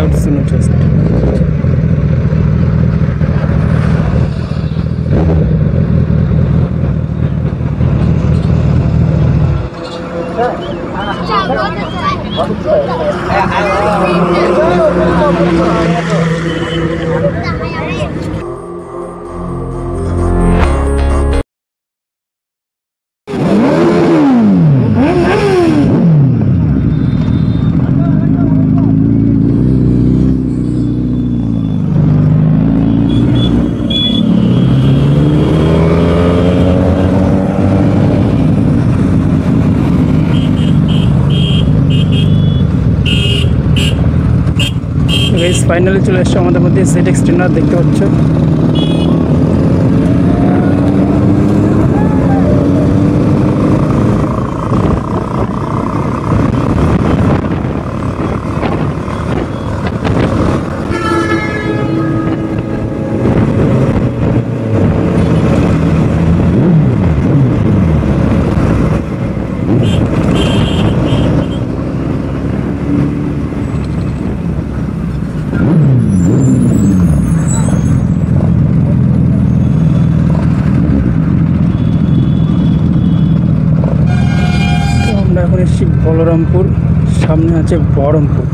అవుట్స్ను చూస్తే ফাইনালি চলে এসছে আমাদের মধ্যে ZX 10R দেখতে পাচ্ছ। এখন এসেছি বলরামপুর, সামনে আছে বহরমপুর।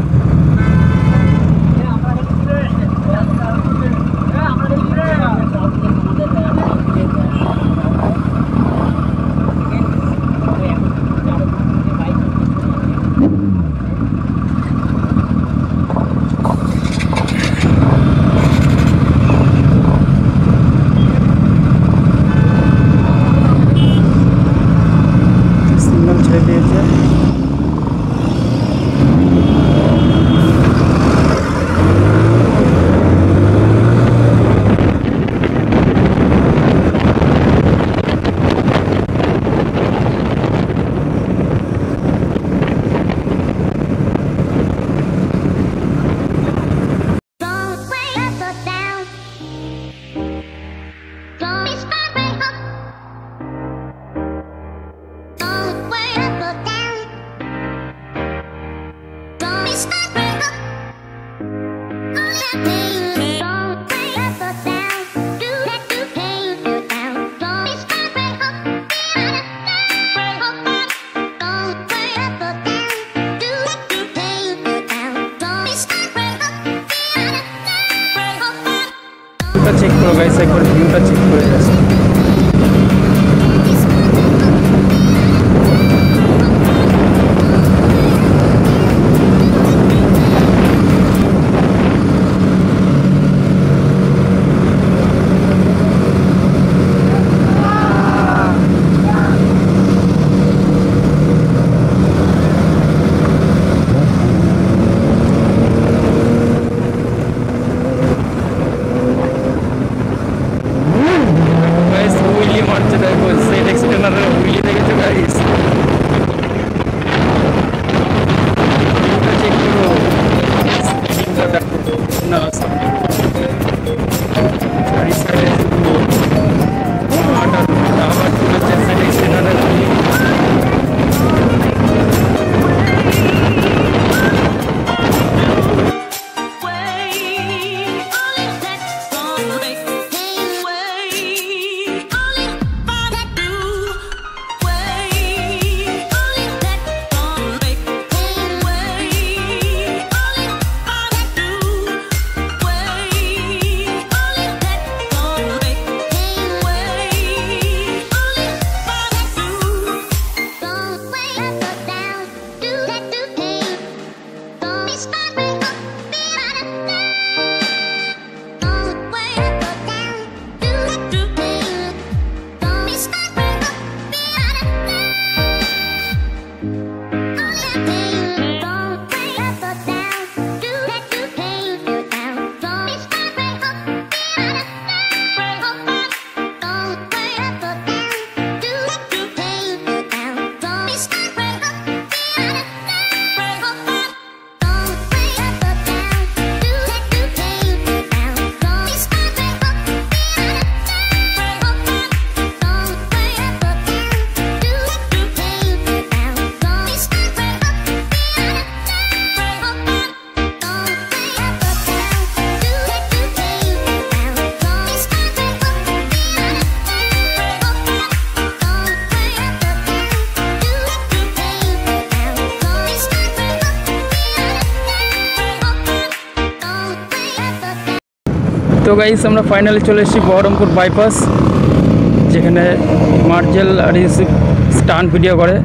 সিগন্যাল ছেড়ে দিয়েছে। চেক করো গাইস, একবার ভিউটা চেক করে যাচ্ছে। তো গাইস আমরা ফাইনালি চলে এসেছি বহরমপুর বাইপাস, যেখানে মার্জেল আর ইউসুফ স্টান্ট ভিডিও করে।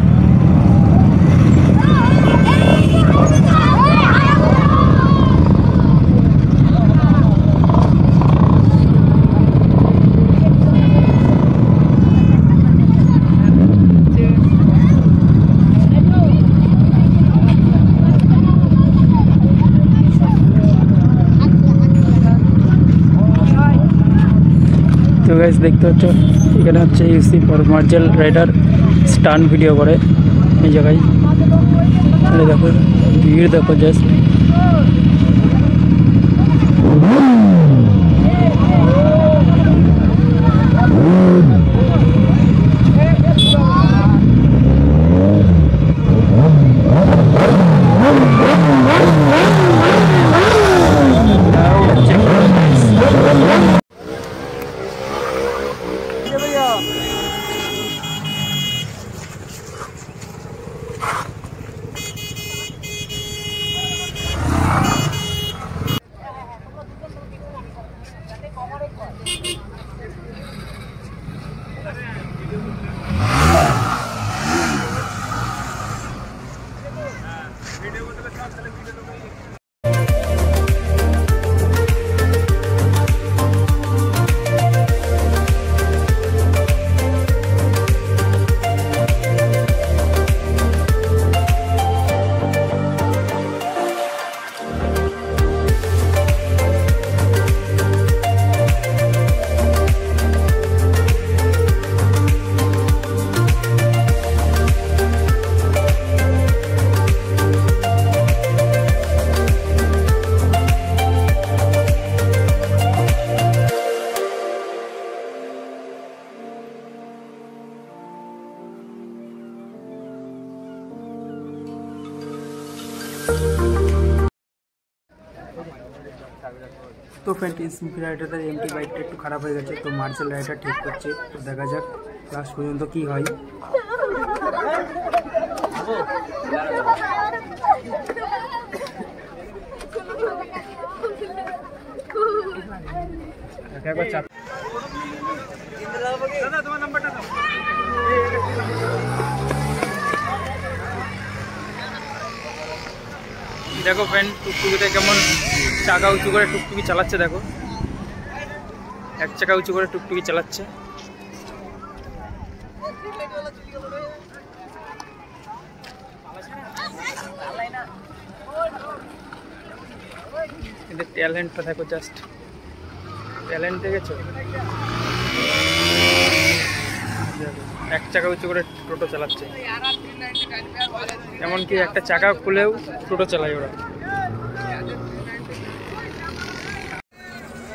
তো গাইস দেখতে পাচ্ছ এখানে হচ্ছে ইউসুফ আর মার্জেল রাইডার স্টান্ট ভিডিও করে এই জায়গায়। দেখো ভিড় দেখো জাস্ট। তো ফ্রেন্ড স্মুথি রাইডারের এমটি বাইকটা একটু খারাপ হয়ে গেছে, তো মার্জেল রাইডার ঠিক করছে। তো দেখা যাক লাস্ট পর্যন্ত কি হয়। দেখো ফ্রেন্ড টুকটুকিতে কেমন চাকা উঁচু করে টুকটুকি চালাচ্ছে। দেখো এক চাকা উঁচু করে টুকটুকি চালাচ্ছে। এদের ট্যালেন্টটা দেখো জাস্ট, ট্যালেন্ট দেখেছো? এক চাকা উঁচু করে টোটো চালাচ্ছে, এমনকি একটা চাকা খুলেও টোটো চালায় ওরা।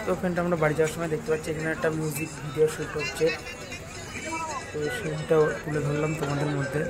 তো ফ্রেন্ড আমরা বাড়ি যাওয়ার সময় দেখতে পাচ্ছি এখানে একটা মিউজিক ভিডিও শ্যুট হচ্ছে, তো সেইটাও তুলে ধরলাম তোমাদের মধ্যে।